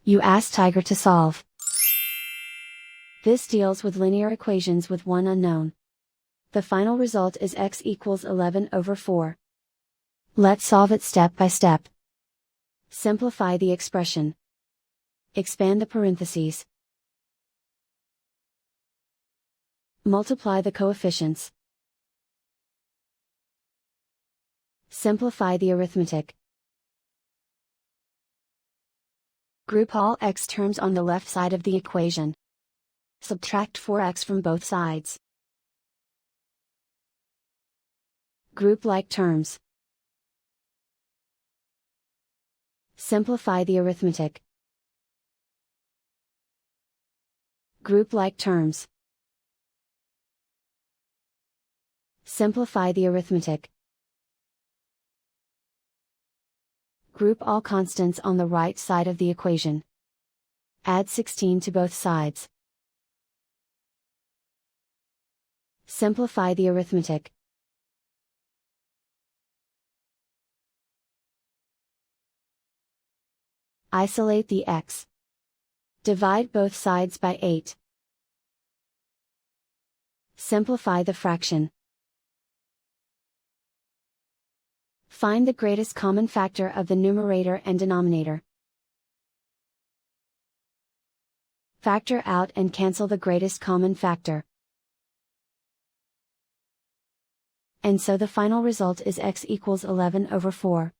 You ask Tiger to solve. This deals with linear equations with one unknown. The final result is x equals 11/4. Let's solve it step by step. Simplify the expression. Expand the parentheses. Multiply the coefficients. Simplify the arithmetic. Group all x terms on the left side of the equation. Subtract 4x from both sides. Group like terms. Simplify the arithmetic. Group like terms. Simplify the arithmetic. Group all constants on the right side of the equation. Add 16 to both sides. Simplify the arithmetic. Isolate the x. Divide both sides by 8. Simplify the fraction. Find the greatest common factor of the numerator and denominator. Factor out and cancel the greatest common factor. And so the final result is x equals 11/4.